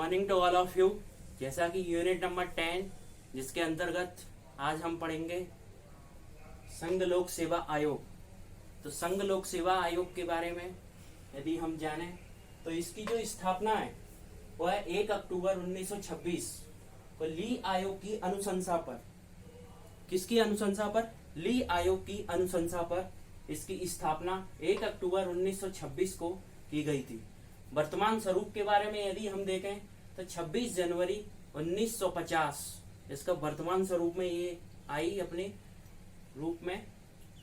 Morning to all of you. जैसा कि unit number 10 जिसके अंतर्गत आज हम पढ़ेंगे संघ लोक सेवा आयोग। तो संघ लोक सेवा आयोग के बारे में यदि हम जाने तो इसकी जो स्थापना है वह 1 अक्टूबर 1926 को ली आयोग की अनुशंसा पर, किसकी अनुशंसा पर? ली आयोग की अनुशंसा पर इसकी स्थापना 1 अक्टूबर 1926 को की गई थी। वर्तमान स्वरूप के बारे में यदि हम देखें तो 26 जनवरी 1950 इसका वर्तमान स्वरूप में ये आई अपने रूप में।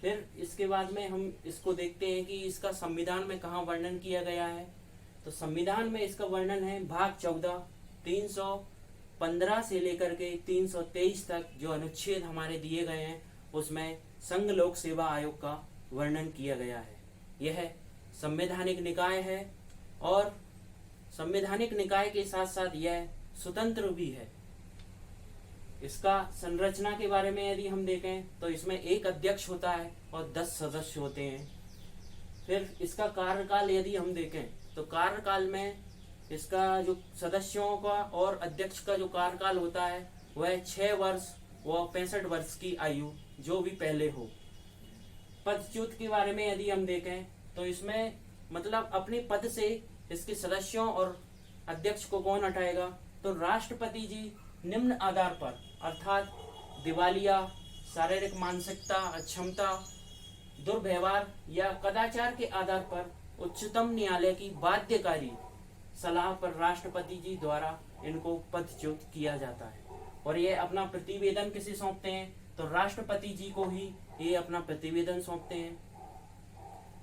फिर इसके बाद में हम इसको देखते हैं कि इसका संविधान में कहाँ वर्णन किया गया है। तो संविधान में इसका वर्णन है भाग 14 315 से लेकर के 323 तक जो अनुच्छेद हमारे दिए गए हैं उसमें संघ लोक सेवा आयोग का वर्णन किया गया है। यह संवैधानिक निकाय है और संवैधानिक निकाय के साथ साथ यह स्वतंत्र भी है। इसका संरचना के बारे में यदि हम देखें तो इसमें एक अध्यक्ष होता है और 10 सदस्य होते हैं। फिर इसका कार्यकाल यदि हम देखें तो कार्यकाल में इसका जो सदस्यों का और अध्यक्ष का जो कार्यकाल होता है वह 6 वर्ष व 65 वर्ष की आयु जो भी पहले हो। पदच्युत के बारे में यदि हम देखें तो इसमें मतलब अपने पद से इसके सदस्यों और अध्यक्ष को कौन हटाएगा? तो राष्ट्रपति जी निम्न आधार पर अर्थात दिवालिया, शारीरिक मानसिकता, अक्षमता, दुर्व्यवहार या कदाचार के आधार पर उच्चतम न्यायालय की बाध्यकारी सलाह पर राष्ट्रपति जी द्वारा इनको पदच्युत किया जाता है। और ये अपना प्रतिवेदन किसे सौंपते हैं? तो राष्ट्रपति जी को ही ये अपना प्रतिवेदन सौंपते हैं।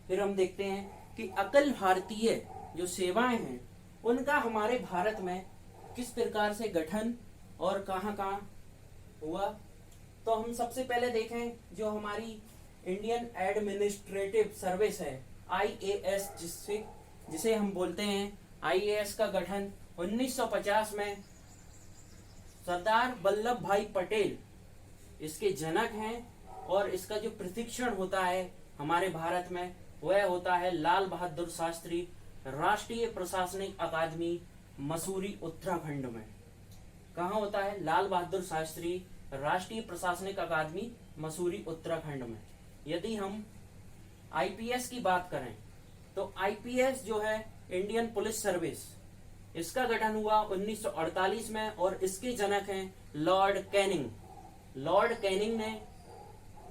फिर हम देखते हैं कि अखिल भारतीय जो सेवाएं हैं उनका हमारे भारत में किस प्रकार से गठन और कहाँ हुआ। तो हम सबसे पहले देखें जो हमारी इंडियन एडमिनिस्ट्रेटिव सर्विस है IAS जिसे हम बोलते हैं IAS का गठन 1950 में सरदार वल्लभ भाई पटेल इसके जनक हैं। और इसका जो प्रशिक्षण होता है हमारे भारत में वह होता है लाल बहादुर शास्त्री राष्ट्रीय प्रशासनिक अकादमी मसूरी उत्तराखंड में। कहाँ होता है? लाल बहादुर शास्त्री राष्ट्रीय प्रशासनिक अकादमी मसूरी उत्तराखंड में। यदि हम IPS की बात करें तो IPS जो है इंडियन पुलिस सर्विस, इसका गठन हुआ 1948 में और इसके जनक हैं लॉर्ड कैनिंग। लॉर्ड कैनिंग ने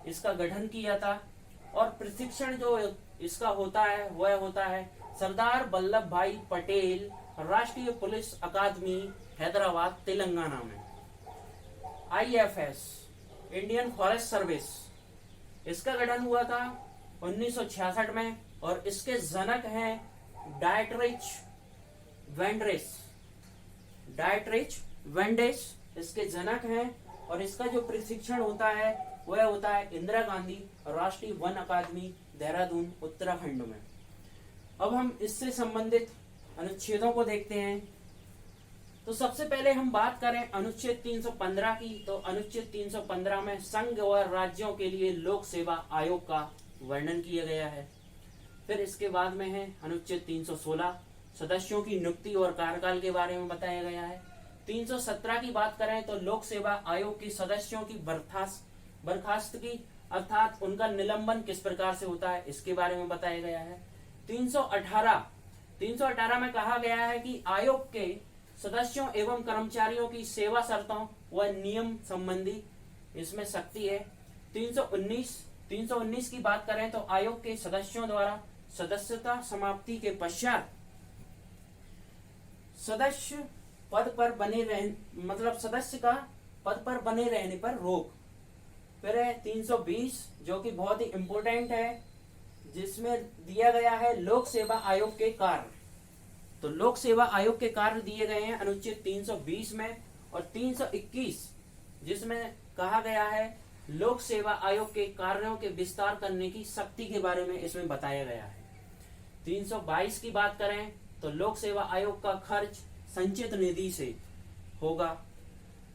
इसका गठन किया था। और प्रशिक्षण जो इसका होता है वह होता है सरदार वल्लभ भाई पटेल राष्ट्रीय पुलिस अकादमी हैदराबाद तेलंगाना में। IFS इंडियन फॉरेस्ट सर्विस, इसका गठन हुआ था 1966 में और इसके जनक हैं डायटरिच वेंडेस इसके जनक हैं। और इसका जो प्रशिक्षण होता है वह होता है इंदिरा गांधी राष्ट्रीय वन अकादमी देहरादून उत्तराखंड में। अब हम इससे संबंधित अनुच्छेदों को देखते हैं। तो सबसे पहले हम बात करें अनुच्छेद 315 की। तो अनुच्छेद 315 में संघ और राज्यों के लिए लोक सेवा आयोग का वर्णन किया गया है। फिर इसके बाद में है अनुच्छेद 316 सदस्यों की नियुक्ति और कार्यकाल के बारे में बताया गया है। 317 की बात करें तो लोक सेवा आयोग के सदस्यों की बर्खास्तगी अर्थात उनका निलंबन किस प्रकार से होता है इसके बारे में बताया गया है। 318 में कहा गया है कि आयोग के सदस्यों एवं कर्मचारियों की सेवा शर्तों व नियम संबंधी इसमें सख्ती है। 319 की बात करें तो आयोग के सदस्यों द्वारा सदस्यता समाप्ति के पश्चात सदस्य पद पर बने सदस्य का पद पर बने रहने पर रोक। फिर है 320 जो कि बहुत ही इंपॉर्टेंट है जिसमें दिया गया है लोक सेवा आयोग के कार्य। तो लोक सेवा आयोग के कार्य दिए गए हैं अनुच्छेद 320 में। और 321 जिसमें कहा गया है लोक सेवा आयोग के कार्यों के विस्तार करने की शक्ति के बारे में इसमें बताया गया है। 322 की बात करें तो लोक सेवा आयोग का खर्च संचित निधि से होगा।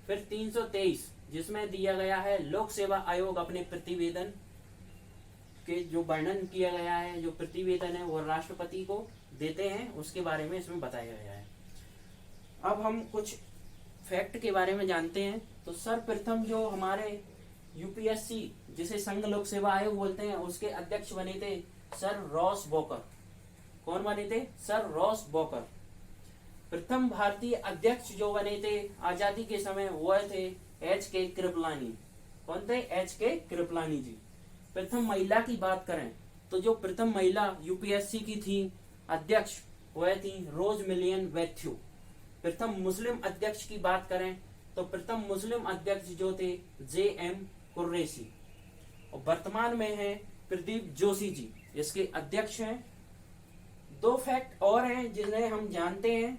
फिर 323 जिसमें दिया गया है लोक सेवा आयोग अपने प्रतिवेदन के जो वर्णन किया गया है, जो प्रतिवेदन है वो राष्ट्रपति को देते हैं, उसके बारे में इसमें बताया गया है। अब हम कुछ फैक्ट के बारे में जानते हैं। तो सर्वप्रथम जो हमारे यूपीएससी, जिसे संघ लोक सेवा आयोग बोलते हैं, उसके अध्यक्ष बने थे सर रॉस वॉकर। कौन बने थे? Sir Ross walker. प्रथम भारतीय अध्यक्ष जो बने थे आजादी के समय वह थे एच.के. कृपलानी। कौन थे? एच.के. कृपलानी जी। प्रथम महिला की बात करें तो जो प्रथम महिला यूपीएससी की थी अध्यक्ष वह थी रोज मिलियन मैथ्यू। प्रथम मुस्लिम अध्यक्ष की बात करें तो प्रथम मुस्लिम अध्यक्ष जो थे जे.एम. कुरैशी। और वर्तमान में है प्रदीप जोशी जी, इसके अध्यक्ष हैं। दो फैक्ट और हैं जिन्हें हम जानते हैं,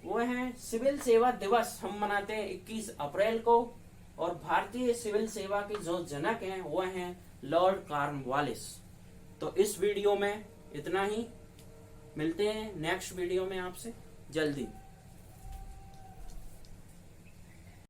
वो है सिविल सेवा दिवस हम मनाते हैं 21 अप्रैल को, और भारतीय सिविल सेवा के जो जनक हैं वो हैं लॉर्ड कॉर्नवालिस। तो इस वीडियो में इतना ही, मिलते हैं नेक्स्ट वीडियो में आपसे जल्दी।